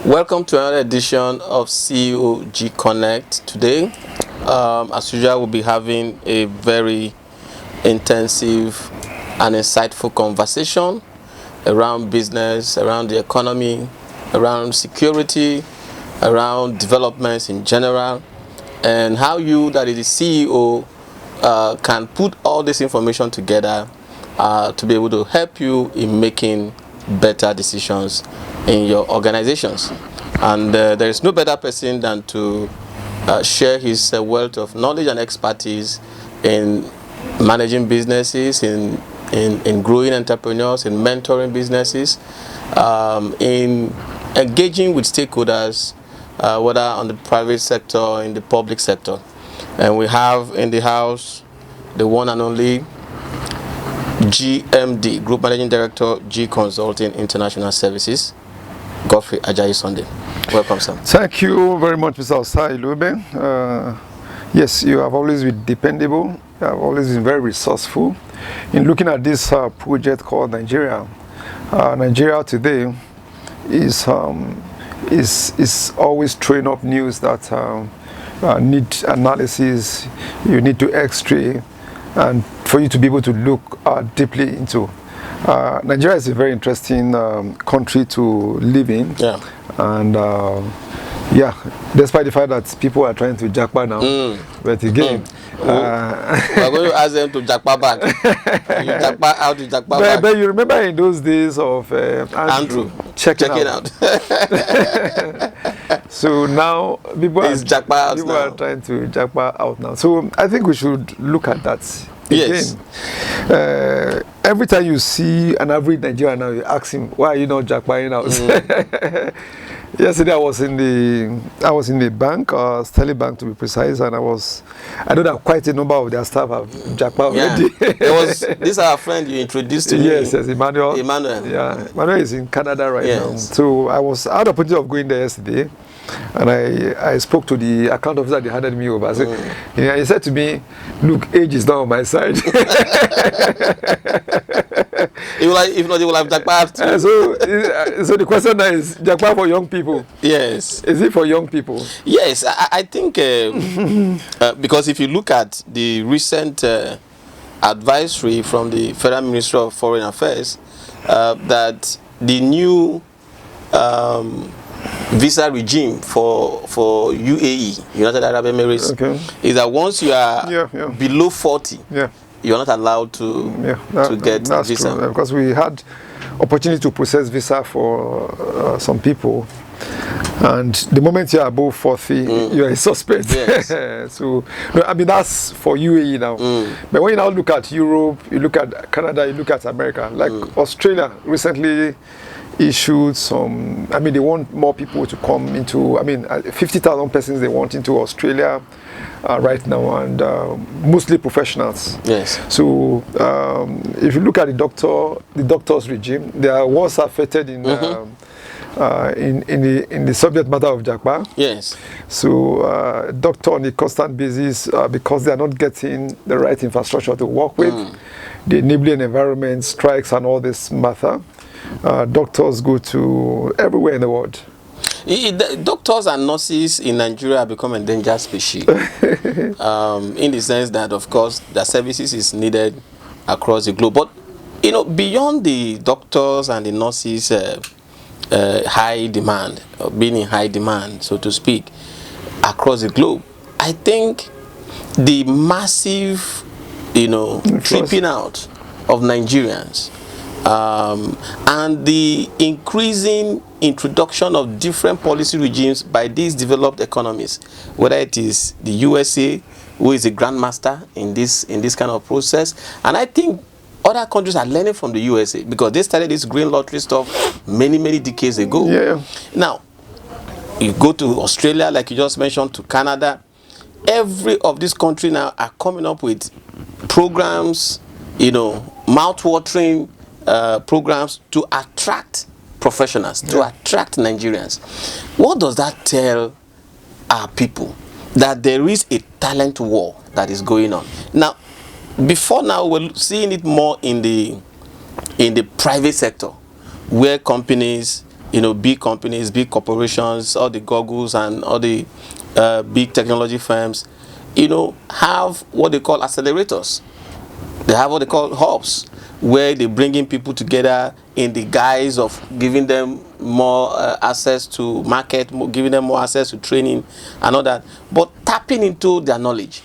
Welcome to another edition of COG Connect. Today, as usual, we'll be having a very intensive and insightful conversation around business, around the economy, around security, around developments in general, and how you, that is the CEO, can put all this information together to be able to help you in making better decisions in your organizations. And there is no better person than to share his wealth of knowledge and expertise in managing businesses, in growing entrepreneurs, in mentoring businesses, in engaging with stakeholders, whether on the private sector or in the public sector. And we have in the house the one and only GMD, Group Managing Director, G Consulting International Services, Godfrey Ajayi Sunday. Welcome, sir. Thank you very much, Mr. Osai Lube. Yes, you have always been dependable. You have always been very resourceful in looking at this project called Nigeria. Nigeria today is always throwing up news that need analysis. You need to X-ray, and for you to be able to look deeply into. Nigeria is a very interesting country to live in. Yeah. And yeah, despite the fact that people are trying to jackpot now, but again, we're going to ask them to jackpot back. You jackpot out, you jackpot back. But you remember in those days of Andrew checking out. So now people are trying to jackpot out now. So I think we should look at that. Yes. Every time you see an average Nigerian now, you ask him, why are you not jackpotting out? Yesterday I was in the bank, Sterling Bank to be precise, and I know that quite a number of their staff have jackpot already. This is our friend you introduced to me. Yes, Emmanuel. Yeah, Emmanuel is in Canada right now. So I had the opportunity of going there yesterday, and I spoke to the account officer that handed me over. He said to me, look, age is not on my side. If not, he will have jackpot. So the question now is, jackpot for young people? Yes. Is it for young people? Yes, I think because if you look at the recent advisory from the Federal Ministry of Foreign Affairs, that the new visa regime for UAE, United Arab Emirates, is that once you are below 40, you're not allowed to get visa. True, because we had opportunity to process visa for some people, and the moment you're above 40, you're a suspect. Yes. So, I mean, that's for UAE now. But when you now look at Europe, you look at Canada, you look at America, like Australia recently issued some, I mean, they want more people to come into, 50,000 persons they want into Australia right now, and mostly professionals. Yes. So if you look at the doctors regime, they are worse affected in the subject matter of jackpot. Yes. So doctor on a constant basis, because they are not getting the right infrastructure to work with, the enabling environment, strikes and all this matter. Doctors go to everywhere in the world. Doctors and nurses in Nigeria have become endangered species, in the sense that, of course, their services is needed across the globe. But beyond the doctors and the nurses, high demand, being in high demand, so to speak, across the globe, I think the massive, tripping out of Nigerians. And the increasing introduction of different policy regimes by these developed economies, whether it is the USA, who is a grandmaster in this kind of process, and I think other countries are learning from the USA because they started this green lottery stuff many decades ago. Yeah. Now, you go to Australia, like you just mentioned, to Canada. Every of these countries now are coming up with programs, mouth-watering programs to attract professionals, to attract Nigerians. What does that tell our people? That there is a talent war that is going on. Now, before now, we're seeing it more in the private sector, where companies, big companies, big corporations, all the Googles and all the big technology firms, have what they call accelerators. They have what they call hubs, where they bring in people together in the guise of giving them more access to market, giving them more access to training and all that, but tapping into their knowledge,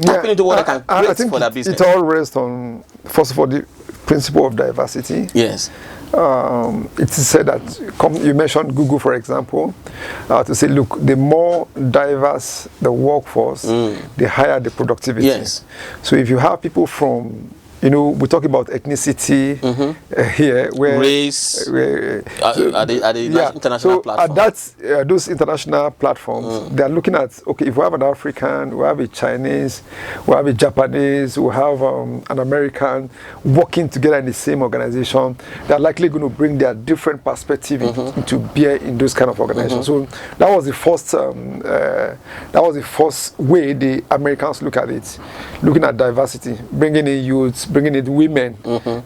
tapping into what they can create for their business. It all rests on, first of all, the principle of diversity. Yes. It is said that, you mentioned Google, for example, to say, look, the more diverse the workforce, the higher the productivity. Yes. So if you have people from, we talk about ethnicity here, where race, at the international platform. At those international platforms, they are looking at, okay, if we have an African, we have a Chinese, we have a Japanese, we have an American working together in the same organization, they are likely going to bring their different perspective into bear in those kind of organizations. So that was the first way the Americans look at it, looking at diversity, bringing in youths, bringing in women,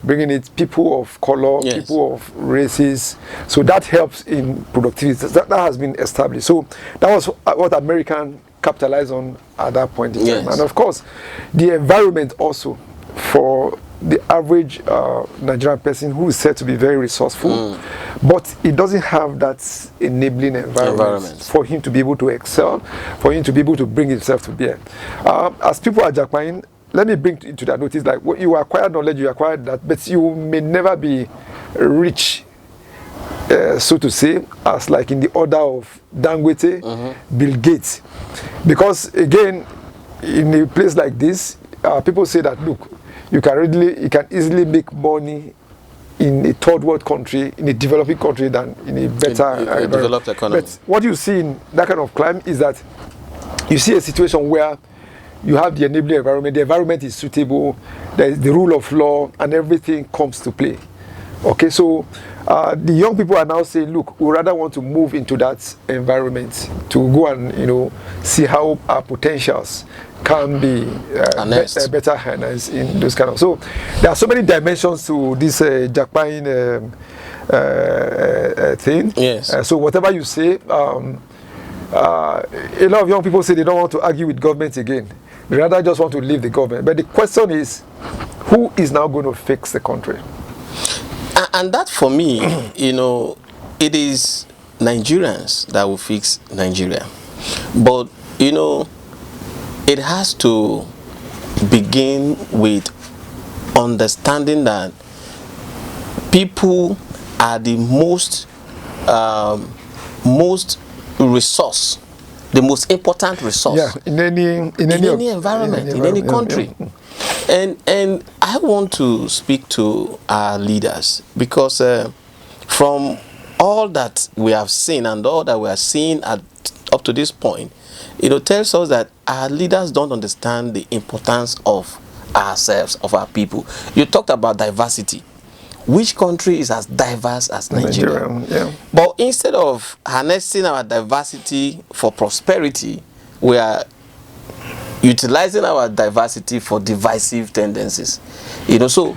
bringing in people of color, people of races. So that helps in productivity. That has been established. So that was what American capitalized on at that point in time. And of course, the environment also for the average Nigerian person who is said to be very resourceful, but it doesn't have that enabling environment for him to be able to excel, for him to be able to bring himself to bear. As people at Jarkpaing, let me bring into that notice, like, you acquire knowledge, you acquire that, but you may never be rich, so to say, as like in the order of Dangote, Bill Gates. Because again, in a place like this, people say that, look, you can easily make money in a third world country, in a developing country, than in a better developed economy. But what you see in that kind of climate is that you see a situation where you have the enabling environment, the environment is suitable, there is the rule of law, and everything comes to play. Okay, so the young people are now saying, look, we rather want to move into that environment to go and see how our potentials can be better harnessed in those kind of. So there are so many dimensions to this Jarkpaing thing. Yes. So whatever you say, a lot of young people say they don't want to argue with government again. They rather just want to leave the government. But the question is, who is now going to fix the country? And that, for me, it is Nigerians that will fix Nigeria. But, it has to begin with understanding that people are the most resource, the most important resource in any environment, in any country. And I want to speak to our leaders, because from all that we have seen and all that we are seeing up to this point, tells us that our leaders don't understand the importance of ourselves, of our people. You talked about diversity. Which country is as diverse as Nigeria? But instead of harnessing our diversity for prosperity, we are utilizing our diversity for divisive tendencies. So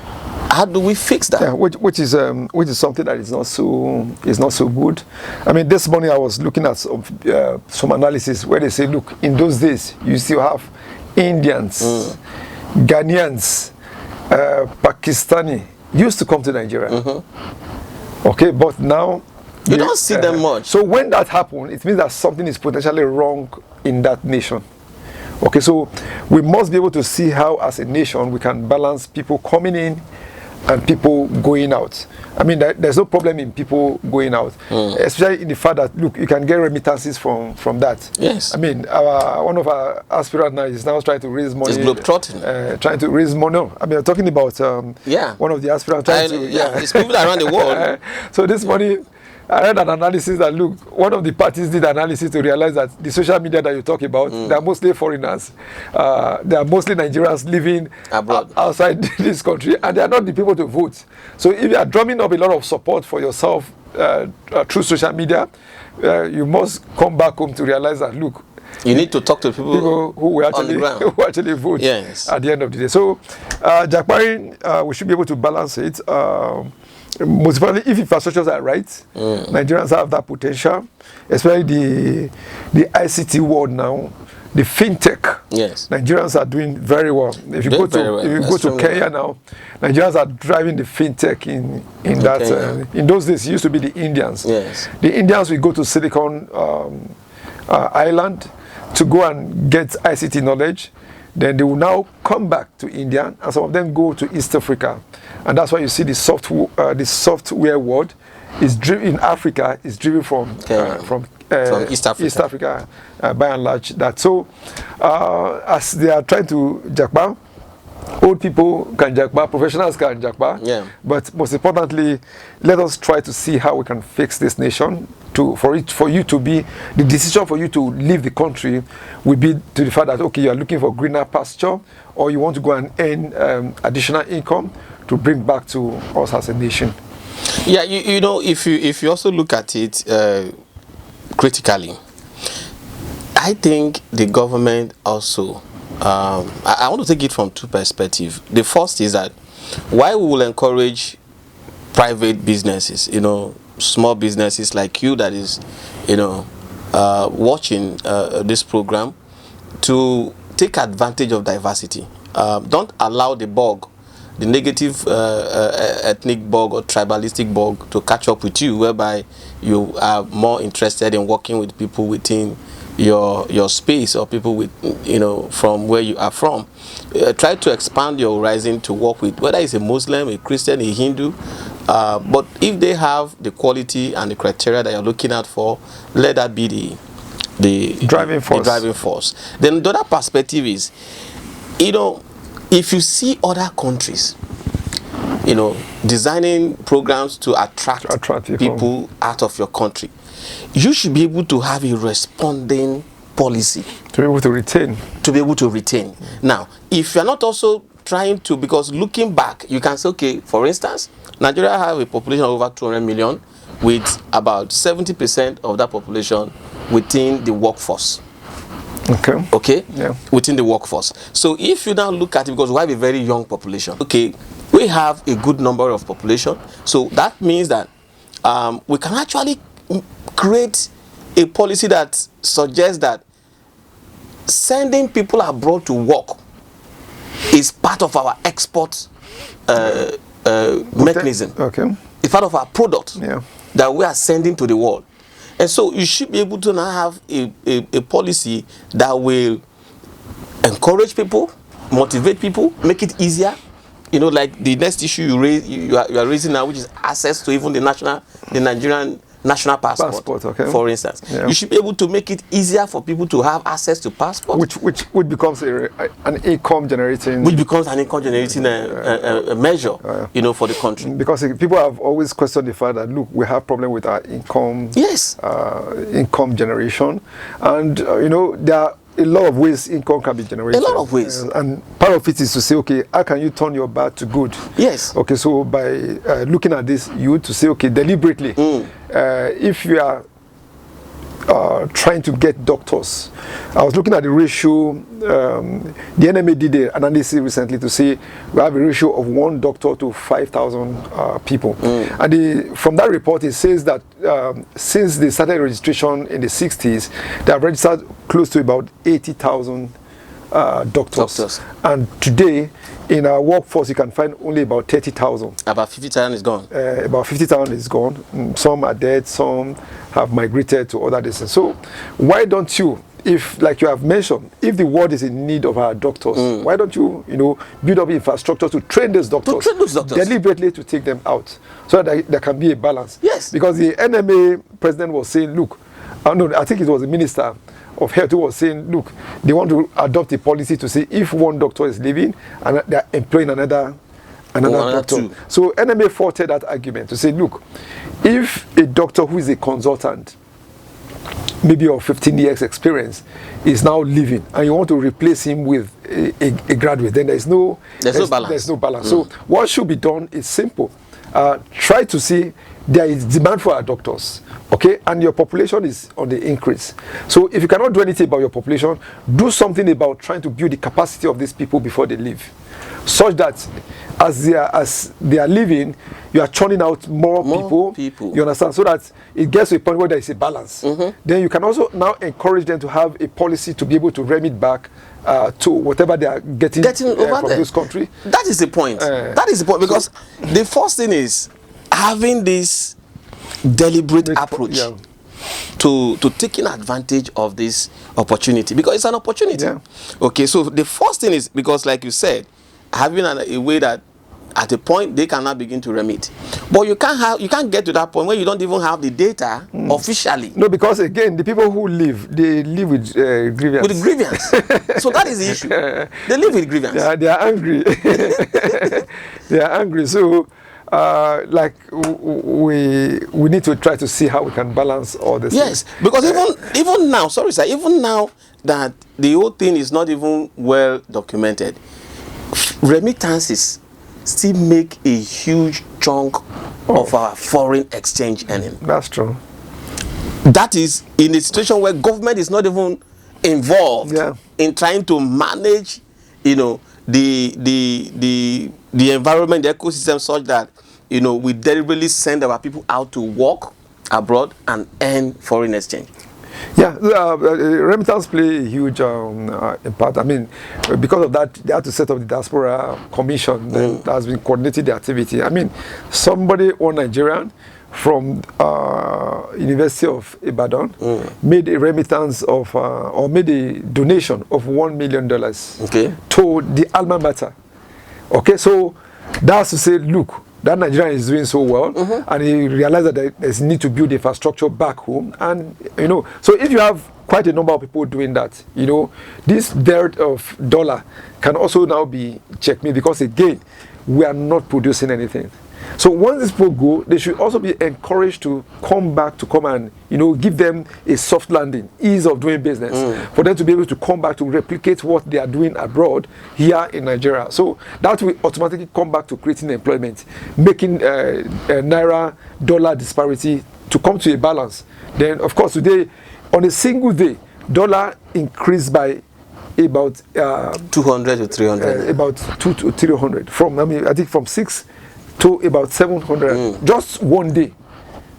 how do we fix that? Yeah, which is something that is not so good. I mean, this morning I was looking at some analysis where they say, look, in those days you still have Indians, Ghanaians, Pakistani used to come to Nigeria. Okay, but now you don't see them much. So when that happens, it means that something is potentially wrong in that nation. Okay, so we must be able to see how, as a nation, we can balance people coming in and people going out. I mean, there's no problem in people going out, especially in the fact that, look, you can get remittances from that. Yes. I mean, one of our aspirants now is now trying to raise money. It's globetrotting. Trying to raise money. No, I mean, I'm talking about one of the aspirants trying it's people around the world. So this money, I read an analysis that, look, one of the parties did analysis to realize that the social media that you talk about, they are mostly foreigners. They are mostly Nigerians living abroad, outside this country, and they are not the people to vote. So if you are drumming up a lot of support for yourself through social media, you must come back home to realize that, look, You need to talk to people who on the ground. who actually vote at the end of the day. So, Jarkpaing, we should be able to balance it. Most importantly, if infrastructures are right, Nigerians have that potential, especially the ICT world now. The fintech, Nigerians are doing very well. If you go to Kenya now, Nigerians are driving the fintech in that. In those days, it used to be the Indians. The Indians will go to Silicon Island to go and get ICT knowledge. Then they will now come back to India, and some of them go to East Africa, and that's why you see the software world is driven in Africa. Is driven from East Africa, by and large. That so, as they are trying to Jarkpa, old people can Jarkpa, professionals can Jarkpa. But most importantly, let us try to see how we can fix this nation. For you to be the decision for you to leave the country will be to the fact that okay, you are looking for greener pasture, or you want to go and earn additional income to bring back to us as a nation. Yeah, you know, if you also look at it critically, I think the government also, I want to take it from two perspectives. The first is that why we will encourage private businesses, you know, small businesses like you that is, you know, watching this program, to take advantage of diversity. Don't allow the bug, the negative ethnic bug or tribalistic bug to catch up with you, whereby you are more interested in working with people within your space, or people with, you know, from where you are from. Try to expand your horizon to work with, whether it's a Muslim, a Christian, a Hindu, but if they have the quality and the criteria that you're looking at for, let that be the driving force. Then the other perspective is, you know, if you see other countries, you know, designing programs to attract people out of your country, you should be able to have a responding policy to be able to retain. Now, if you're not also trying to, because looking back, you can say, okay, for instance, Nigeria have a population of over 200 million, with about 70% of that population within the workforce. Okay? Yeah. Within the workforce. So if you now look at it, because we have a very young population, okay, we have a good number of population, so that means that we can actually create a policy that suggests that sending people abroad to work is part of our export mechanism. It's part of our product that we are sending to the world. And so you should be able to now have a policy that will encourage people, motivate people, make it easier. You know, like the next issue you are raising now, which is access to even the Nigerian national passport, for instance. You should be able to make it easier for people to have access to passport, which becomes an income generating, measure, you know, for the country. Because people have always questioned the fact that, look, we have problem with our income, income generation, and you know, there are a lot of ways income can be generated. A lot of ways. And part of it is to say, okay, how can you turn your bad to good? Yes. Okay, so by looking at this, you to say, okay, deliberately, if you are trying to get doctors, I was looking at the ratio, the NMA did an analysis recently to say we have a ratio of 1 doctor to 5,000 people. And from that report, it says that since they started registration in the 60s, they have registered close to about 80,000 doctors. And today, in our workforce, you can find only about 30,000. About 50,000 is gone. About 50,000 is gone. Some are dead, some have migrated to other districts. So why don't you, if, like you have mentioned, if the world is in need of our doctors, why don't you, you know, build up infrastructure to train those doctors, deliberately to take them out, so that there can be a balance. Yes. Because the NMA president was saying, look, no, I think it was the minister of health who was saying, look, they want to adopt a policy to say if one doctor is leaving and they're employing another doctor. So NMA faulted that argument to say, look, if a doctor who is a consultant maybe of 15 years experience is now leaving, and you want to replace him with a graduate, then there's no balance. There's no balance. So what should be done is simple. Try to see there is demand for our doctors, okay, and your population is on the increase. So if you cannot do anything about your population, do something about trying to build the capacity of these people before they leave, such that as they are leaving, you are churning out more people. You understand? So that it gets to a point where there is a balance. Then you can also now encourage them to have a policy to be able to remit back to whatever they are getting over from this country. That is the point. That is the point, because the first thing is having this deliberate approach to taking advantage of this opportunity, because it's an opportunity. Okay, so the first thing is, because like you said, having a way that at a point they cannot begin to remit, but you can't get to that point where you don't even have the data officially. No, because again, the people who live, they live with grievance. With grievance. So that is the issue. They live with grievance. They are angry. They are angry. So like we need to try to see how we can balance all this. Yes, because even now, sorry sir, even now that the whole thing is not even well documented, remittances still make a huge chunk of our foreign exchange earning. That's true. That is in a situation where government is not even involved in trying to manage, you know, the environment, the ecosystem, such that, you know, we deliberately send our people out to work abroad and earn foreign exchange. Yeah, remittance play a huge part. I mean, because of that, they had to set up the diaspora commission that has been coordinating the activity. I mean, one Nigerian from University of Ibadan made a remittance of, or made a donation of $1 million to the alma mater. Okay, so that's to say, look, that Nigerian is doing so well, and he realized that there's need to build infrastructure back home. And, you know, so if you have quite a number of people doing that, you know, this dearth of dollar can also now be checkmate, because again, we are not producing anything. So once these people go, they should also be encouraged to come back, to come and, you know, give them a soft landing, ease of doing business, for them to be able to come back to replicate what they are doing abroad here in Nigeria. So that will automatically come back to creating employment, making naira dollar disparity to come to a balance. Then, of course, today, on a single day, dollar increased by about 200 to 300. About 200 to 300. I think from 6 to about 700 just one day.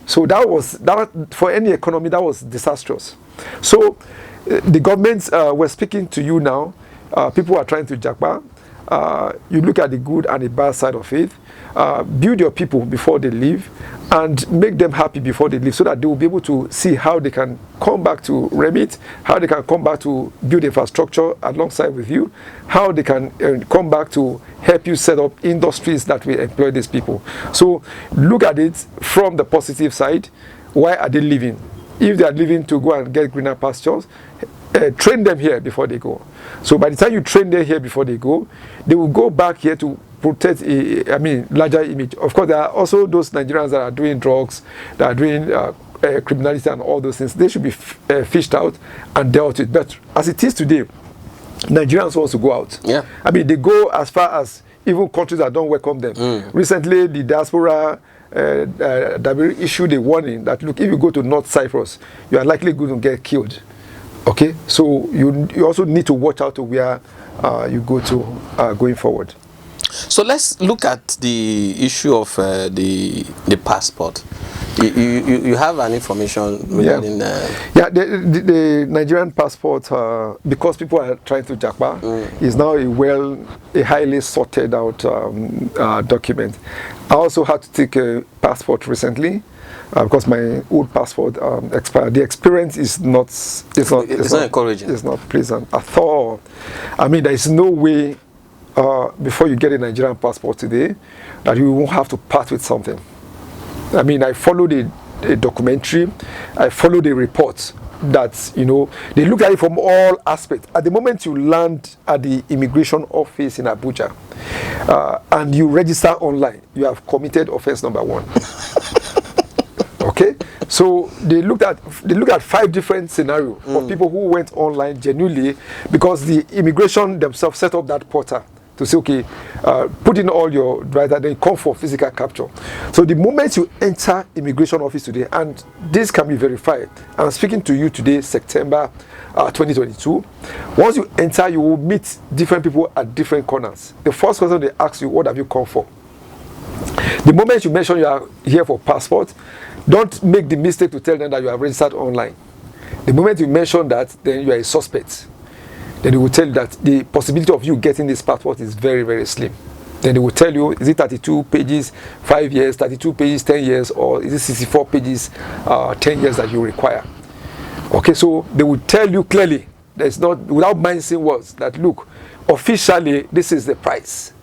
So that for any economy, that was disastrous. So the governments were speaking to you now. People are trying to Jarkpaing. You look at the good and the bad side of it. Build your people before they leave, and make them happy before they leave, so that they will be able to see how they can come back to remit, how they can come back to build infrastructure alongside with you, how they can come back to help you set up industries that will employ these people. So look at it from the positive side. Why are they leaving? If they are leaving to go and get greener pastures, train them here before they go. So by the time you train them here before they will go back here to protect larger image. Of course, there are also those Nigerians that are doing drugs, that are doing criminality and all those things. They should be fished out and dealt with. But as it is today, Nigerians want to go out. Yeah. I mean, they go as far as even countries that don't welcome them. Recently, the diaspora issued a warning that, look, if you go to North Cyprus, you are likely going to get killed. Okay, so you also need to watch out to where you go to going forward. So let's look at the issue of the passport. You have an information regarding the Nigerian passport, because people are trying to Jarkpaing, is now a highly sorted out document. I also had to take a passport recently, because my old passport expired. The experience is not encouraging. It's not pleasant at all. I mean, there is no way before you get a Nigerian passport today that you won't have to part with something. I mean, I followed a documentary, I followed a report that, you know, they look at it from all aspects. At the moment you land at the immigration office in Abuja and you register online, you have committed offense number 1. Okay, So they looked at 5 different scenarios of people who went online genuinely, because the immigration themselves set up that portal to say, okay, put in all your data, then come for physical capture. So the moment you enter immigration office today, and this can be verified, I'm speaking to you today, September 2022. Once you enter, you will meet different people at different corners. The first question they ask you, what have you come for? The moment you mention you are here for passport, don't make the mistake to tell them that you are registered online. The moment you mention that, then you are a suspect. Then they will tell you that the possibility of you getting this passport is very, very slim. Then they will tell you, is it 32 pages, 5 years, 32 pages, 10 years, or is it 64 pages, 10 years that you require? Okay, so they will tell you clearly, there's not, without mincing words, that look, officially, this is the price.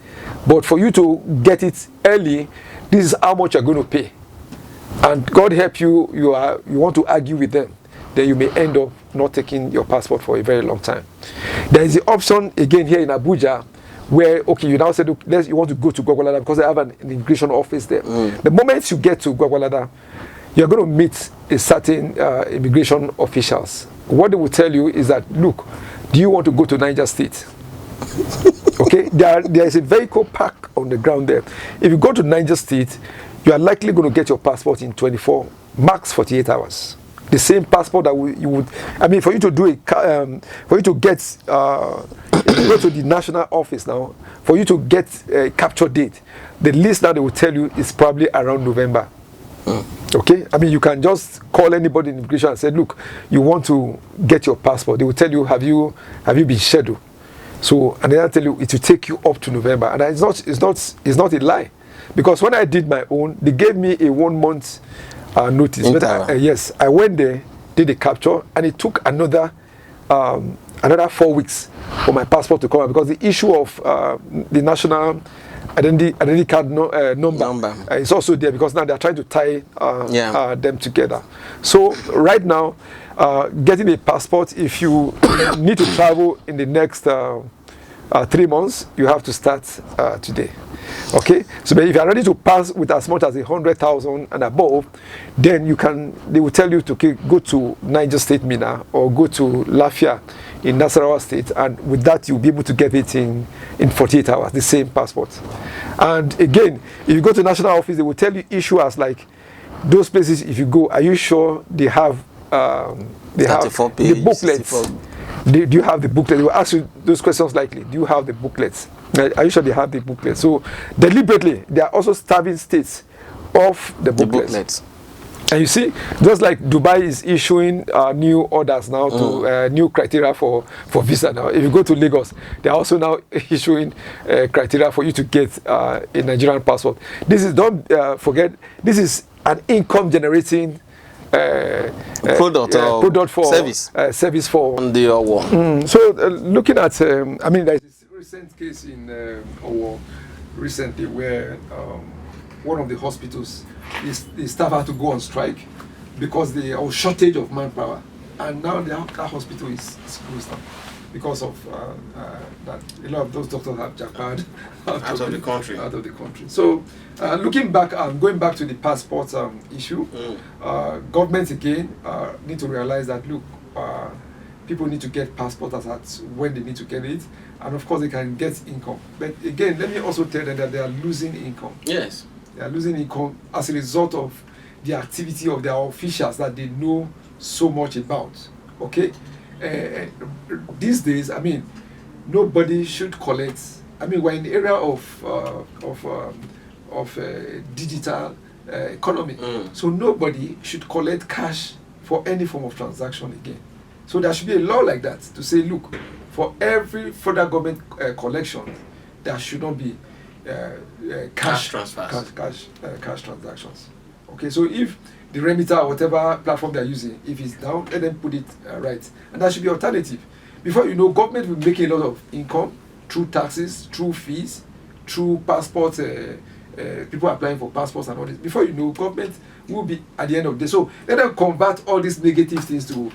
But for you to get it early, this is how much you're going to pay. And God help you, you want to argue with them, then you may end up not taking your passport for a very long time. There is the option again here in Abuja where, okay, you now say, look, you want to go to Gwagwalada because they have an immigration office there. The moment you get to Gwagwalada, you're going to meet a certain immigration officials. What they will tell you is that, look, do you want to go to Niger State? Okay, there is a vehicle park on the ground there. If you go to Niger State, you are likely going to get your passport in 24, max 48 hours. The same passport that you would, I mean, for you to do for you to get, if you go to the national office now, for you to get a capture date, the list that they will tell you is probably around November. Okay, I mean, you can just call anybody in immigration and say, look, you want to get your passport. They will tell you, have you been scheduled? So, and then I tell you, it will take you up to November, and it's not a lie, because when I did my own, they gave me a 1 month notice. But yes, I went there, did the capture, and it took another 4 weeks for my passport to come out, because the issue of the national identity card number is also there, because now they're trying to tie them together. So right now, getting a passport, if you need to travel in the next 3 months, you have to start today. Okay, so but if you are ready to pass with as much as 100,000 and above, then they will tell you to go to Niger State Mina or go to Lafia in Nasarawa State, and with that you'll be able to get it in 48 hours, the same passport. And again, if you go to national office, they will tell you issuers like those places. If you go, are you sure they have the booklets? Do you have the booklet? They will ask you those questions likely. Do you have the booklets? Are you sure they have the booklet? So deliberately, they are also starving states of the booklets. And you see, just like Dubai is issuing new orders now to new criteria for visa now. If you go to Lagos, they are also now issuing criteria for you to get a Nigerian passport. This is, don't forget, this is an income generating product for service for on the Owo. So looking at, I mean, there's this recent case in Owo recently where one of the hospitals, the staff had to go on strike because there was shortage of manpower, and now that hospital is closed down because of that. A lot of those doctors have Jarkpaing out of the country. So looking back, going back to the passport issue, governments again need to realize that, look, people need to get passports at when they need to get it, and of course they can get income. But again, let me also tell them that they are losing income. Yes. They are losing income as a result of the activity of their officials that they know so much about. Okay, these days, I mean, nobody should collect. I mean, we're in the era of digital economy, so nobody should collect cash for any form of transaction again. So there should be a law like that to say, look, for every federal government collection, there should not be cash transactions. Okay, so if the remitter or whatever platform they're using, if it's down, let them put it right, and that should be alternative. Before you know, government will be making a lot of income through taxes, through fees, through passports, people applying for passports and all this. Before you know, government will be at the end of the day. So let them convert all these negative things to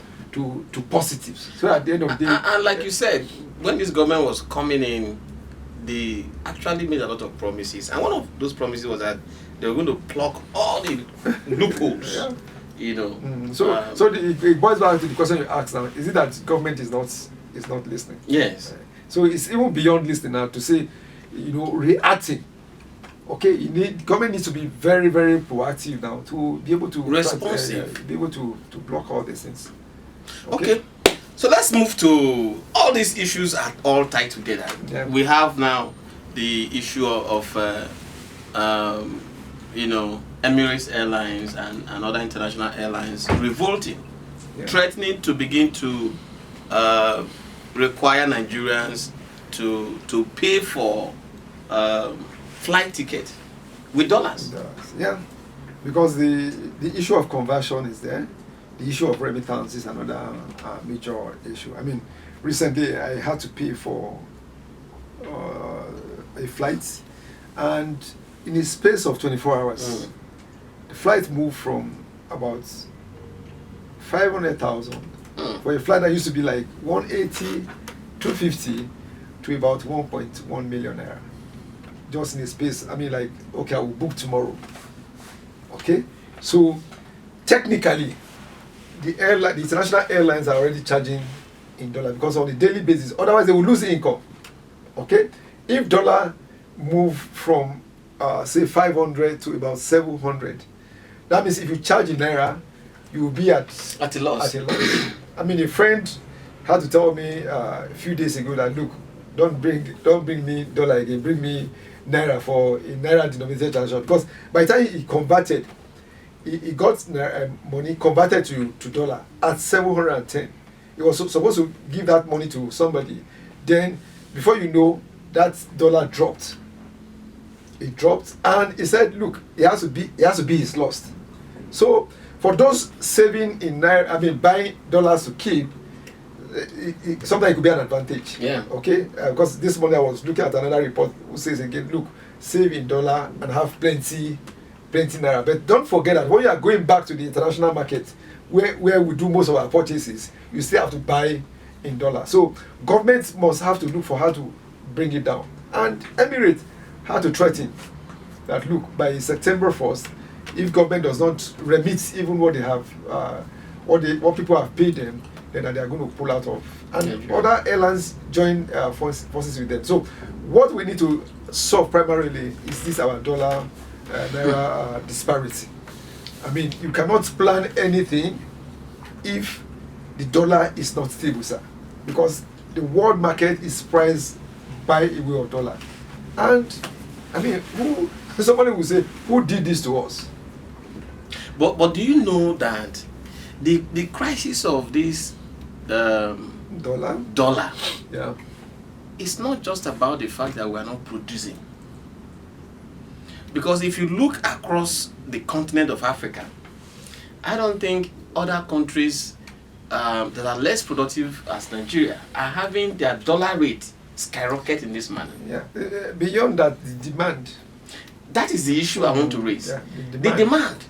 positives. So at the end of the day, and like you said, when this government was coming in, they actually made a lot of promises, and one of those promises was that they were going to plug all the loopholes you know. So it boils back to the question you asked now. Is it that government is not listening? Yes. So it's even beyond listening now to say, reacting. Okay, government needs to be very, very proactive now to be able to responsive, be able to block all these things. Okay. So let's move to all these issues are all tied together. Yeah. We have now the issue of Emirates Airlines and other international airlines revolting, threatening to begin to require Nigerians to pay for flight ticket with dollars. Yeah, because the issue of conversion is there. The issue of remittance is another major issue. I mean, recently I had to pay for a flight, and in a space of 24 hours, the flight moved from about 500,000 for a flight that used to be like 180, 250 to about 1.1 million naira. Just in a space, I mean, like, okay, I will book tomorrow. Okay, so technically, the international airlines are already charging in dollar because on a daily basis. Otherwise, they will lose income. Okay, if dollar move from say 500 to about 700, that means if you charge in naira, you will be at a loss. I mean, a friend had to tell me a few days ago that, look, don't bring me dollar again, bring me naira for a naira denominated transaction, because by the time he converted, he got money converted to dollar at 710. He was supposed to give that money to somebody. Then, before you know, that dollar dropped. It dropped, and he said, "Look, it has to be his loss." So, for those saving in naira, I mean, buying dollars to keep, sometimes it could be an advantage. Yeah. Okay. Because this morning I was looking at another report who says again, look, save in dollar and have plenty naira. But don't forget that when you are going back to the international market, where we do most of our purchases, you still have to buy in dollar. So governments must have to look for how to bring it down. And Emirates had to threaten that, look, by September 1st, if government does not remit even what they have, what people have paid them, then they are going to pull out of. And other airlines join forces with them. So what we need to solve primarily is this our dollar naira disparity. I mean, you cannot plan anything if the dollar is not stable, sir, because the world market is priced by a way of dollar. And I mean, somebody will say, who did this to us? But do you know that the crisis of this dollar, yeah, it's not just about the fact that we are not producing. Because if you look across the continent of Africa, I don't think other countries that are less productive as Nigeria are having their dollar rate skyrocket in this manner. Yeah. Beyond that, the demand. That is the issue I want to raise. Yeah, the demand.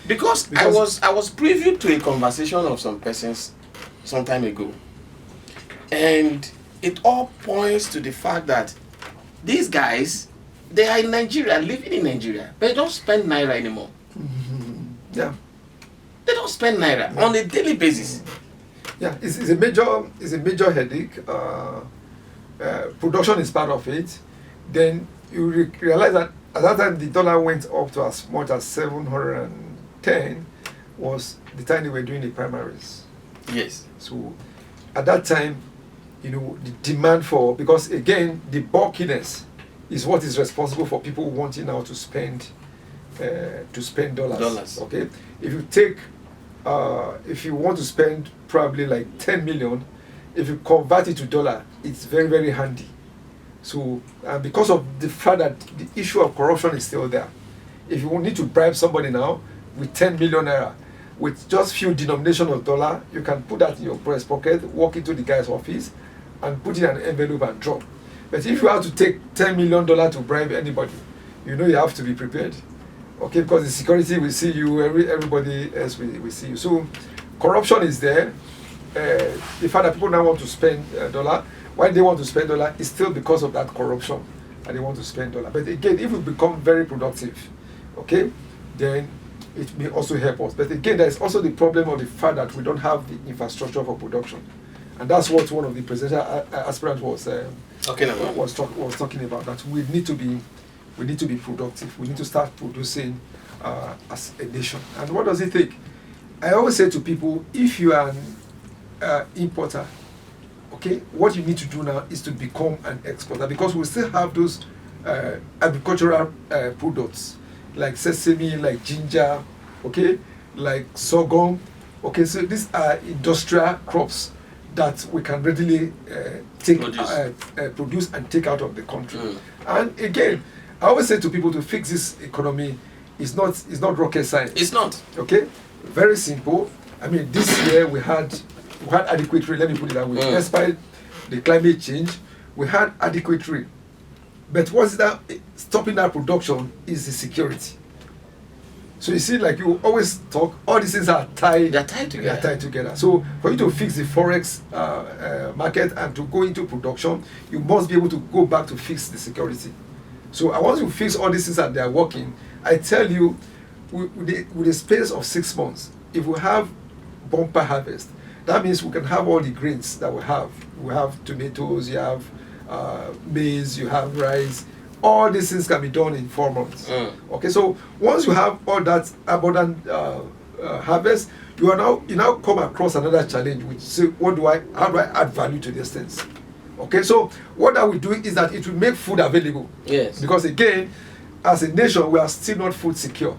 Because I was privy to a conversation of some persons some time ago, and it all points to the fact that these guys, they are in Nigeria, living in Nigeria, but they don't spend naira anymore. Yeah, they don't spend naira on a daily basis. Yeah, it's a major headache. Production is part of it. Then you realize that at that time the dollar went up to as much as 710, was the time they were doing the primaries. Yes. So at that time, the demand for, because again, the bulkiness is what is responsible for people wanting now to spend dollars. Okay, if you take, if you want to spend probably like 10 million, if you convert it to dollar, it's very, very handy. So because of the fact that the issue of corruption is still there, if you need to bribe somebody now with 10 million naira, with just few denomination of dollar, you can put that in your breast pocket, walk into the guy's office, and put it in an envelope and drop. But if you have to take $10 million to bribe anybody, you have to be prepared. Okay, because the security will see you, everybody else will see you. So corruption is there. The fact that people now want to spend dollar, why they want to spend dollar is still because of that corruption, and they want to spend dollar. But again, if we become very productive, okay, then it may also help us. But again, there's also the problem of the fact that we don't have the infrastructure for production. And that's what one of the presidential aspirants was talking about, that we need to be productive. We need to start producing as a nation. And what does it take? I always say to people, if you are an importer, okay, what you need to do now is to become an exporter, because we still have those agricultural products like sesame, like ginger, okay, like sorghum. Okay, so these are industrial crops that we can readily produce and take out of the country. And again, I always say to people, to fix this economy is not rocket science. It's not. Okay, very simple. I mean, this year we had adequate rain. Let me put it that way. Despite the climate change, we had adequate rain. But what's that stopping that production is the security. So you see, like you always talk, all these things are tied. They're tied together. They're tied together. So for you to fix the forex market and to go into production, you must be able to go back to fix the security. So I want you to fix all these things that they are working. I tell you, with the space of 6 months, if we have bumper harvest, that means we can have all the grains that we have. We have tomatoes, you have maize, you have rice. All these things can be done in 4 months. Okay, so once you have all that abundant harvest, you now come across another challenge, which say, how do I add value to these things? Okay, so what I will do is that it will make food available. Yes. Because again, as a nation, we are still not food secure.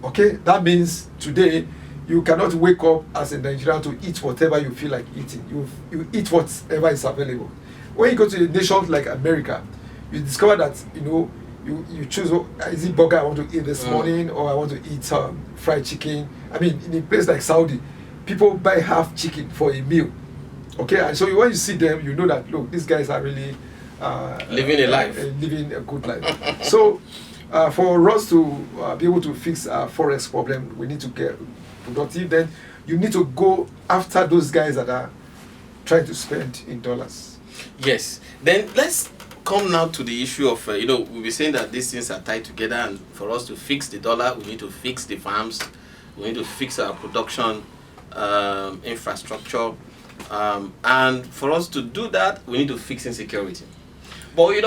Okay, that means today you cannot wake up as a Nigerian to eat whatever you feel like eating. You eat whatever is available. When you go to nations like America, you discover that you choose, is it burger I want to eat this morning, or I want to eat fried chicken. I mean, in a place like Saudi, people buy half chicken for a meal. Okay, and so when you see them, you know that, look, these guys are really living a life, living a good life. So for us to be able to fix our forex problem, we need to get productive. Then you need to go after those guys that are trying to spend in dollars. Yes. Then let's come now to the issue of we'll be saying that these things are tied together, and for us to fix the dollar, we need to fix the farms, we need to fix our production infrastructure, and for us to do that, we need to fix insecurity. But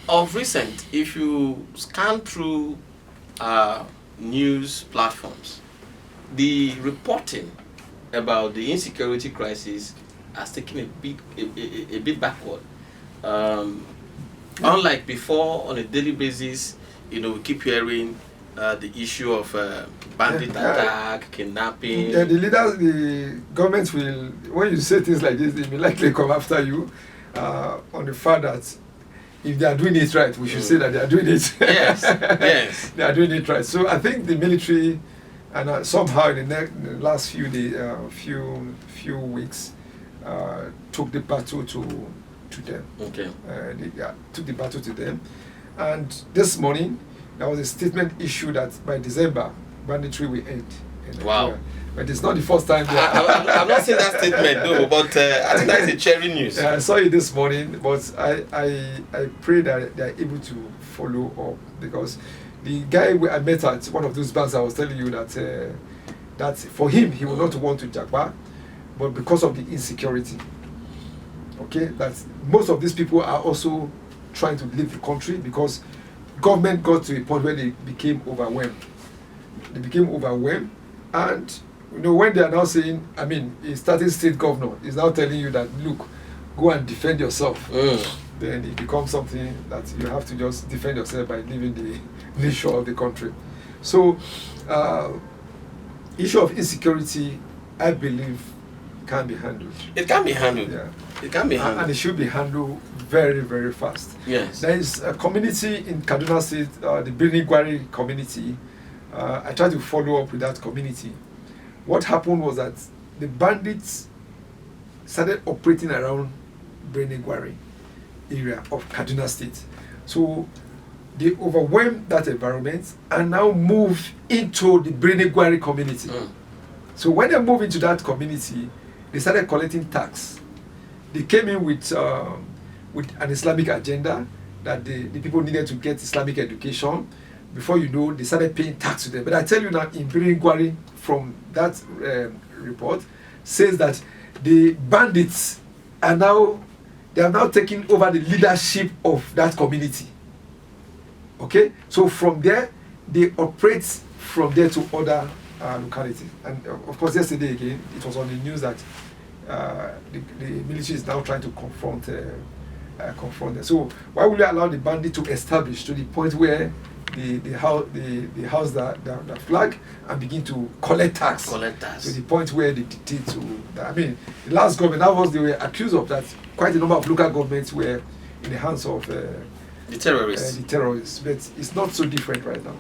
of recent, if you scan through news platforms, the reporting about the insecurity crisis has taken a bit backward. Unlike before, on a daily basis, we keep hearing the issue of bandit attack, kidnapping. Yeah, the government will, when you say things like this, they will likely come after you on the fact that if they are doing it right, we should say that they are doing it. Yes, yes. They are doing it right. So I think the military, and somehow in the last few days, few weeks, took the battle to them. Okay. They took the battle to them. And this morning, there was a statement issued that by December, banditry will end. Wow. But it's not the first time. I've not seen that statement though, but I think that's a cherry news. I saw it this morning, but I pray that they are able to follow up, because the guy I met at one of those banks, I was telling you that for him, he will not want to Jarkpaing, but because of the insecurity. Okay, that most of these people are also trying to leave the country because government got to a point where they became overwhelmed. They became overwhelmed, and when they are now saying, I mean, a starting state governor is now telling you that, look, go and defend yourself. Then it becomes something that you have to just defend yourself by leaving the shore of the country. So, issue of insecurity, I believe, can be handled. It can be handled. Yeah. It can be handled. And it should be handled very, very fast. Yes. There is a community in Kaduna State, the Gwari community. I tried to follow up with that community. What happened was that the bandits started operating around Gwari area of Kaduna State. So they overwhelmed that environment and now moved into the Gwari community. So when they moved into that community, they started collecting tax. They came in with an Islamic agenda that the people needed to get Islamic education. before you know, they started paying tax to them. But I tell you now, in inquiry from that report says that the bandits are now, they are now taking over the leadership of that community. Okay, so from there they operate from there to other localities. And of course, yesterday again, it was on the news that the military is now trying to confront them. So why would you allow the bandit to establish to the point where the house the flag and begin to collect tax to the point where they dictate to I mean, the last government, that was they were accused of that. Quite a number of local governments were in the hands of the terrorists. But it's not so different right now.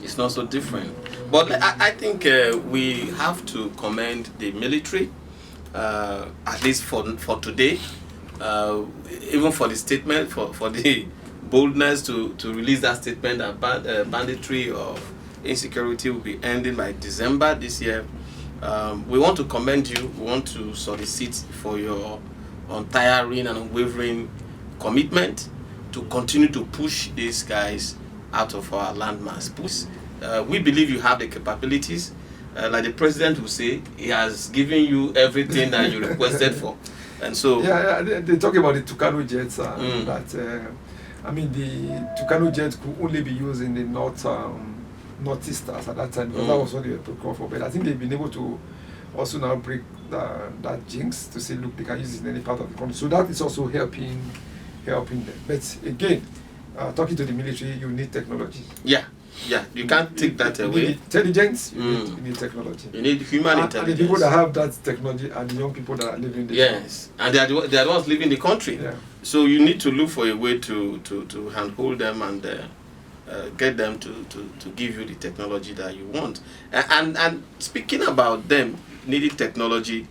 It's not so different. But I think we have to commend the military, at least for today, even for the statement, for the boldness to release that statement that banditry or insecurity will be ending by December this year. We want to commend you. We want to solicit for your untiring and unwavering commitment to continue to push these guys out of our landmass. We believe you have the capabilities. Like the president will say, he has given you everything that you requested for. And so they talk about the Tucano jets that I mean, the Tucano jets could only be used in the northeasters at that time, because that was what they were procured for. But I think they've been able to also now break that jinx to say, look, they can use it in any part of the country. So that is also helping them. But again, talking to the military, you need technology. Yeah, you can't take that away. You need intelligence, you need technology. You need human intelligence. And the people that have that technology are the young people that are living the country. And they are the ones living the country. Yeah. So you need to look for a way to handhold them and get them to give you the technology that you want. And speaking about them needing technology,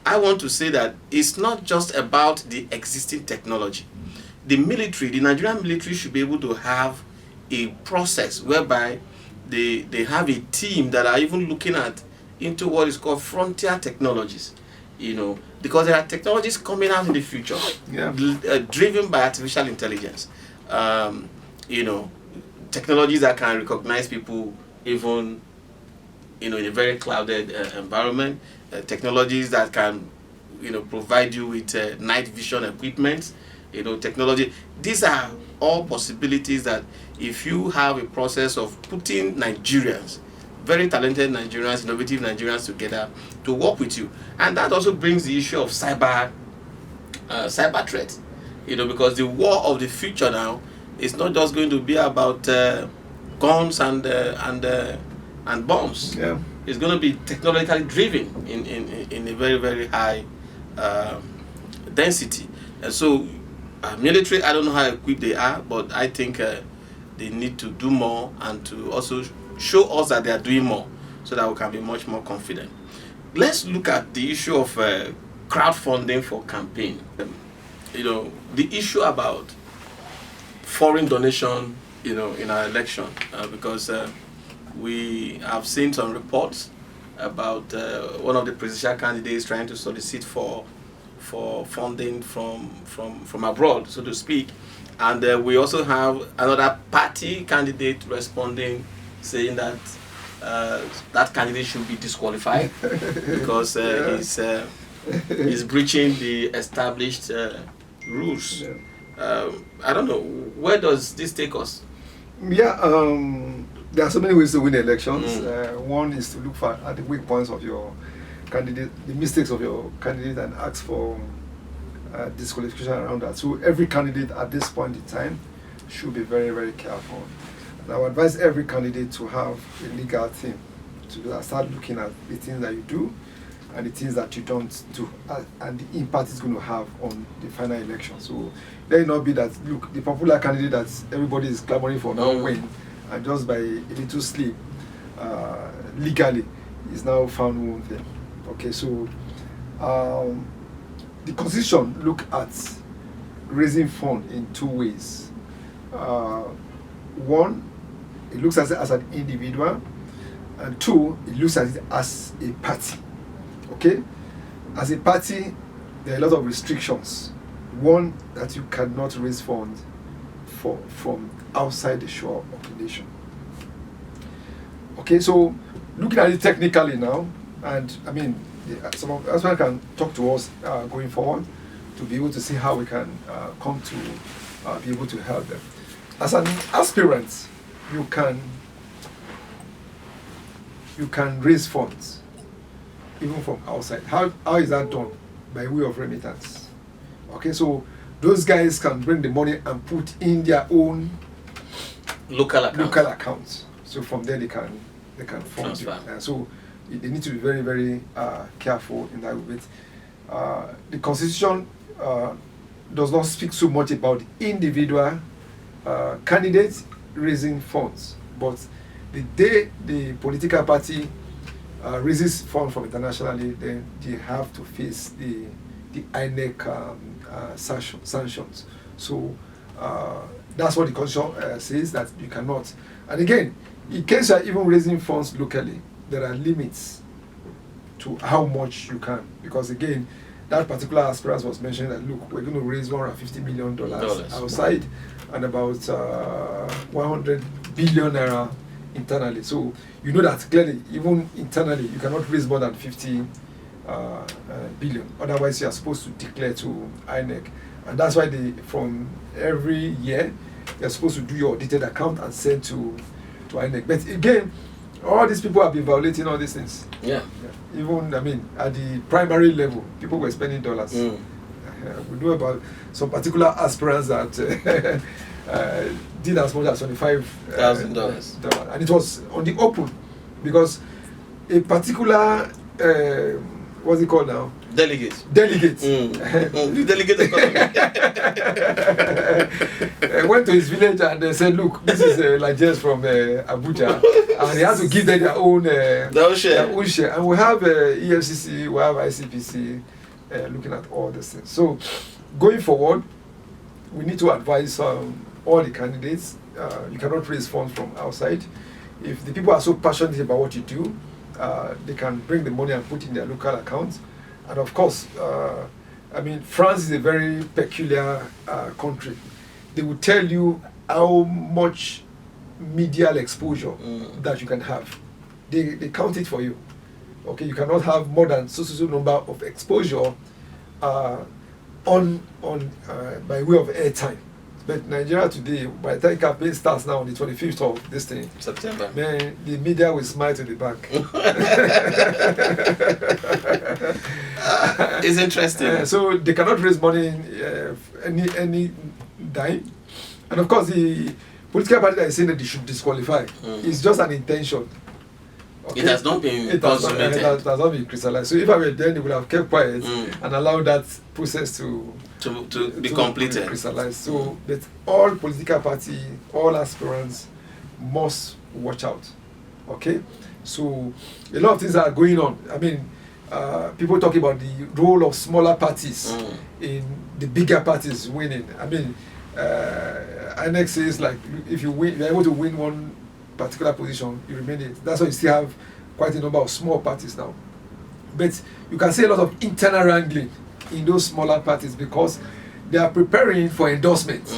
I want to say that it's not just about the existing technology. The military, the Nigerian military, should be able to have a process whereby they have a team that are even looking into what is called frontier technologies, because there are technologies coming out in the future, driven by artificial intelligence. Technologies that can recognize people even in a very clouded environment, technologies that can provide you with night vision equipment, technology. These are all possibilities that if you have a process of putting Nigerians, very talented Nigerians, innovative Nigerians together to work with you. And that also brings the issue of cyber threat, because the war of the future now is not just going to be about guns and bombs. Yeah. It's going to be technologically driven in a very, very high density. And so military, I don't know how equipped they are, but I think they need to do more and to also show us that they are doing more so that we can be much more confident. Let's look at the issue of crowdfunding for campaign. The issue about foreign donation, in our election, because we have seen some reports about one of the presidential candidates trying to solicit for funding from abroad, so to speak. And we also have another party candidate responding, saying that that candidate should be disqualified because he's breaching the established rules. Yeah. I don't know, where does this take us? Yeah, there are so many ways to win elections. One is to look at the weak points of your candidate, the mistakes of your candidate, and ask for disqualification around that. So every candidate at this point in time should be very, very careful. And I would advise every candidate to have a legal team to start looking at the things that you do and the things that you don't do, and the impact it's going to have on the final election. So let it not be that, look, the popular candidate that everybody is clamoring for now win, and just by a little slip, legally, is now found wanted. Okay, so the Constitution look at raising funds in two ways. One, it looks at it as an individual, and two, it looks at it as a party. Okay, as a party, there are a lot of restrictions. One, that you cannot raise funds from outside the shore of the nation. Okay, so looking at it technically now, and I mean, some of us can talk to us going forward to be able to see how we can come to be able to help them. As an aspirant, you can raise funds even from outside. How is that done? By way of remittance. Okay, so those guys can bring the money and put in their own local accounts. So from there they can fund you. So they need to be very, very careful in that way. The Constitution does not speak so much about individual candidates raising funds, but the day the political party raises funds from internationally, then they have to face the INEC sanctions. So that's what the Constitution says, that you cannot. And again, in case you are even raising funds locally, there are limits to how much you can, because again, that particular aspirant was mentioning that, look, we're going to raise $150 million outside and about 100 billion naira internally. So you know that clearly, even internally, you cannot raise more than 50 billion. Otherwise, you are supposed to declare to INEC. And that's why from every year, you're supposed to do your audited account and send to INEC. But again, all these people have been violating all these things. Yeah. Even, I mean, at the primary level, people were spending dollars. We know about some particular aspirants that did as much as $25,000. And it was on the open, because a particular, what's it called now? Delegate. Delegate went to his village and they said, look, this is Nigerians from Abuja, and he has to give them their own share. And we have EFCC, we have ICPC looking at all these things. So going forward, we need to advise all the candidates. You cannot raise funds from outside. If the people are so passionate about what you do, they can bring the money and put in their local accounts. And of course, I mean, France is a very peculiar country. They will tell you how much medial exposure that you can have. They count it for you. Okay, you cannot have more than so number of exposure by way of airtime. But Nigeria today, by the time campaign starts now on the 25th of this thing, September, man, the media will smile to the back. It's interesting. So they cannot raise money any dime. And of course, the political party that is saying that they should disqualify is just an intention. Okay? It has not been consummated. It has not been crystallized. So if I were there, they would have kept quiet and allowed that process to be completed. Crystallized. So, but all political party, all aspirants must watch out. Okay? So a lot of things are going on. I mean, people talk about the role of smaller parties in the bigger parties winning. I mean, INEC says, like, if you're able to win one particular position, you remain it. That's why you still have quite a number of small parties now. But you can see a lot of internal wrangling in those smaller parties because they are preparing for endorsement.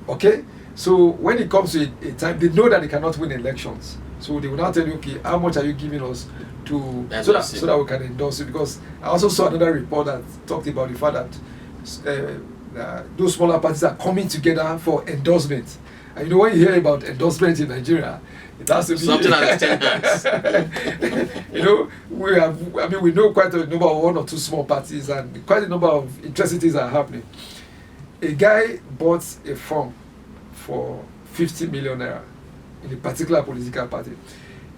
Okay? So when it comes to a time, they know that they cannot win elections. So they will now tell you, okay, how much are you giving us to so that we can endorse it? Because I also saw another report that talked about the fact that those smaller parties are coming together for endorsement. And you know, when you hear about endorsement in Nigeria, it has to be something like 10 hands. You know, we know quite a number of one or two small parties, and quite a number of interesting things are happening. A guy bought a firm for 50 million naira in a particular political party.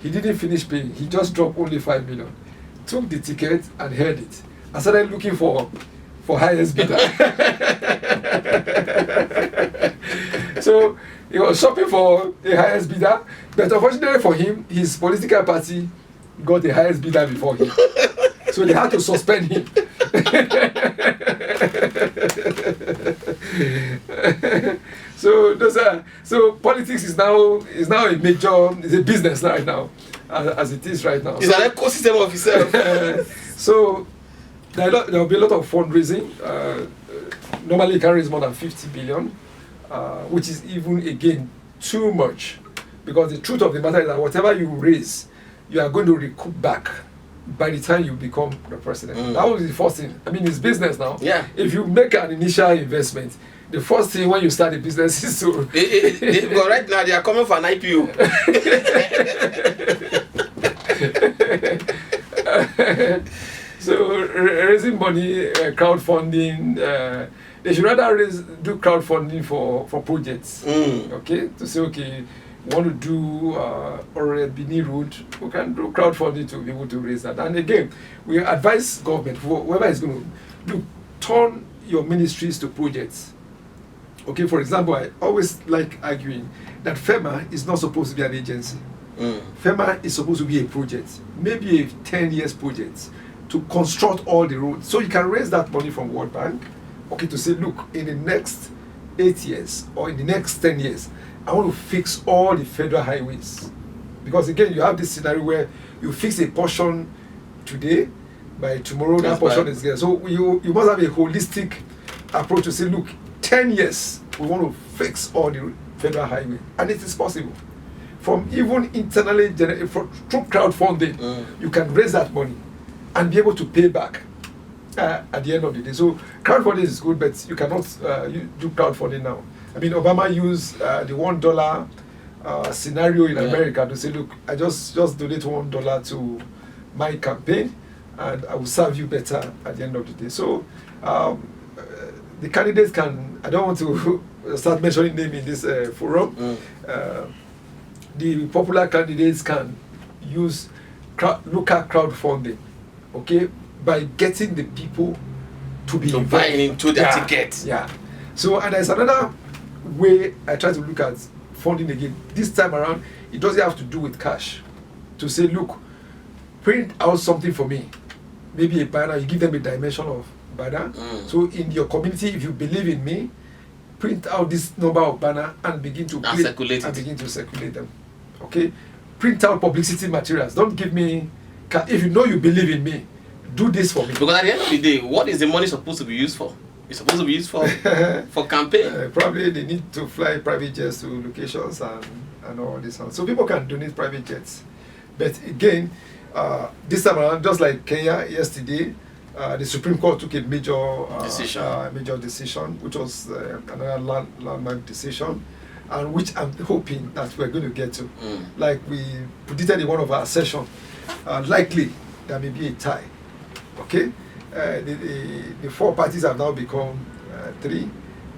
He didn't finish paying. He just dropped only 5 million. Took the ticket and held it. I started looking for highest bidder. So he was shopping for the highest bidder, but unfortunately for him, his political party got the highest bidder before him. So they had to suspend him. So politics is now a business right now, as it is right now. It's an ecosystem of itself. So there will be a lot of fundraising. Normally you can raise more than 50 billion, which is even again too much. Because the truth of the matter is that whatever you raise, you are going to recoup back by the time you become the president. That was the first thing. I mean, it's business now. Yeah. If you make an initial investment, the first thing when you start the business is to... But right now, they are coming for an IPO. So, raising money, crowdfunding, they should rather do crowdfunding for projects. Okay? To say, okay, want to do or Bini road, we can do crowdfunding to be able to raise that. And again, we advise government, whoever is going to turn your ministries to projects. Okay, for example, I always like arguing that FEMA is not supposed to be an agency. FEMA is supposed to be a project, maybe a 10 years project to construct all the roads. So you can raise that money from World Bank, okay, to say, look, in the next 8 years or in the next 10 years, I want to fix all the federal highways. Because again, you have this scenario where you fix a portion today, by tomorrow that portion is there. So you must have a holistic approach to say, look, 10 years, we want to fix all the federal highway. And it is possible. From even internally, through crowdfunding, you can raise that money and be able to pay back at the end of the day. So crowdfunding is good, but you cannot do crowdfunding now. I mean, Obama used the $1 scenario in America to say, look, I just donate $1 to my campaign and I will serve you better at the end of the day. So the candidates can, I don't want to start mentioning them in this forum, the popular candidates can use local crowdfunding, okay, by getting the people to be buying into the ticket. Yeah. So, and there's another way I try to look at funding again. This time around, it doesn't have to do with cash. To say, look, print out something for me. Maybe a banner, you give them a dimension of banner. So in your community, if you believe in me, print out this number of banner and begin to circulate them. Okay? Print out publicity materials. Don't give me, if you know you believe in me, do this for me. Because at the end of the day, what is the money supposed to be used for? It's supposed to be used for campaign. Probably they need to fly private jets to locations and all this. So people can donate private jets. But again, this time around, just like Kenya yesterday, the Supreme Court took a major decision, which was another landmark decision, and which I'm hoping that we're going to get to. Like we predicted in one of our sessions, likely there may be a tie. Okay, the four parties have now become three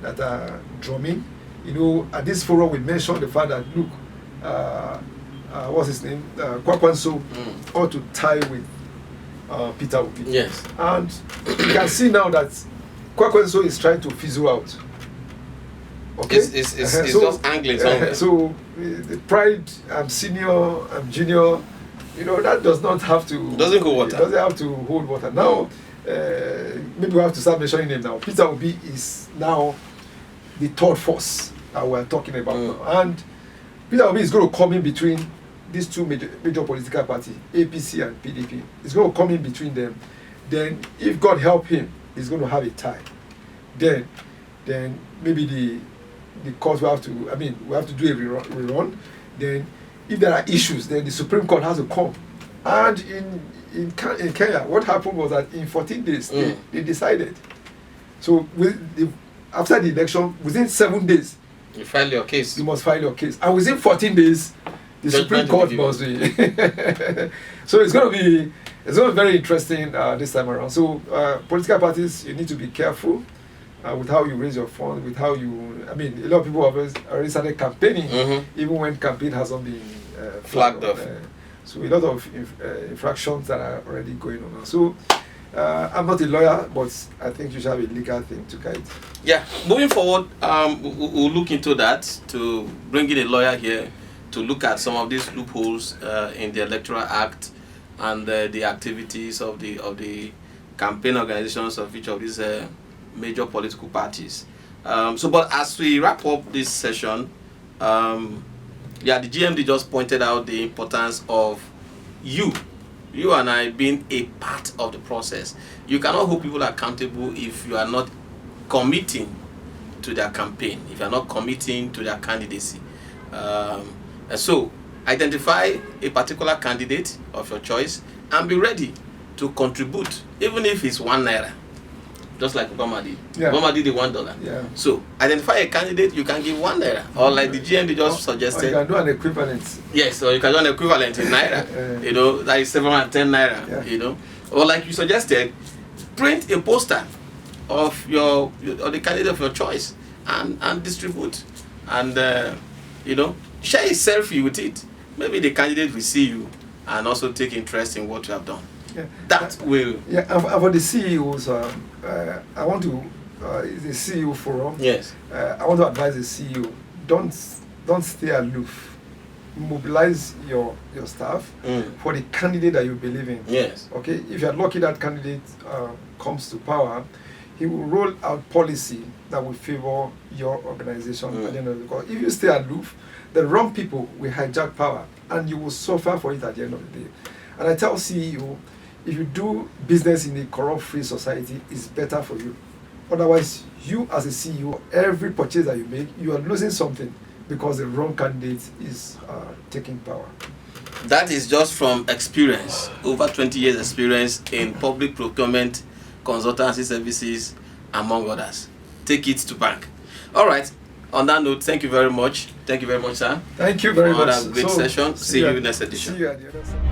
that are drumming. You know, at this forum we mentioned the fact that look, what's his name, Kwakwanso ought to tie with Peter Obi. Yes. And you can see now that Kwakwanso is trying to fizzle out. Okay? It's just angling somewhere. So the pride, I'm senior, I'm junior, you know, that does not have to... Doesn't hold water. It doesn't have to hold water. Now, maybe we have to start mentioning him now. Peter Obi is now the third force that we're talking about now. And Peter Obi is going to come in between these two major political parties, APC and PDP. He's going to come in between them. Then, if God help him, he's going to have a tie. Then maybe the court will have to, we have to do a rerun. Then, if there are issues, then the Supreme Court has to come. And in Kenya, what happened was that in 14 days, they decided. So, after the election, within 7 days, you file your case. You must file your case. And within 14 days, the Supreme Court must be. So it's going to be very interesting this time around. So political parties, you need to be careful with how you raise your funds, with how you. A lot of people have already started campaigning, even when campaign hasn't been flagged off. So a lot of infractions that are already going on. So I'm not a lawyer, but I think you should have a legal thing to guide. Yeah, moving forward, we'll look into that, to bring in a lawyer here to look at some of these loopholes in the Electoral Act and the activities of the campaign organizations of each of these major political parties. But as we wrap up this session, the GMD just pointed out the importance of you and I being a part of the process. You cannot hold people accountable if you are not committing to their campaign, if you are not committing to their candidacy. So identify a particular candidate of your choice and be ready to contribute, even if it's 1 naira. Just like Obama did. Yeah. Obama did the $1. Yeah. So identify a candidate you can give 1 naira, or like the GMD just suggested. Or you can do an equivalent. Yes, or you can do an equivalent in naira. You know, that is 710 naira. Yeah. You know, or like you suggested, print a poster of your or the candidate of your choice and distribute, and you know, share a selfie with it. Maybe the candidate will see you and also take interest in what you have done. Yeah. That will. Yeah, and for the CEOs, I want to, it's a CEO forum. Yes. I want to advise the CEO, don't stay aloof. Mobilize your staff for the candidate that you believe in. Yes. Okay, if you're lucky that candidate comes to power, he will roll out policy that will favor your organization at the end of the day. Because if you stay aloof, the wrong people will hijack power and you will suffer for it at the end of the day. And I tell CEO, if you do business in a corrupt-free society, it's better for you. Otherwise, you as a CEO, every purchase that you make, you are losing something because the wrong candidate is taking power. That is just from experience, over 20 years experience in public procurement, consultancy services, among others. Take it to bank. All right. On that note, thank you very much. Thank you very much, sir. Thank you very much. For another great session. See you in the next edition. See you at the other side.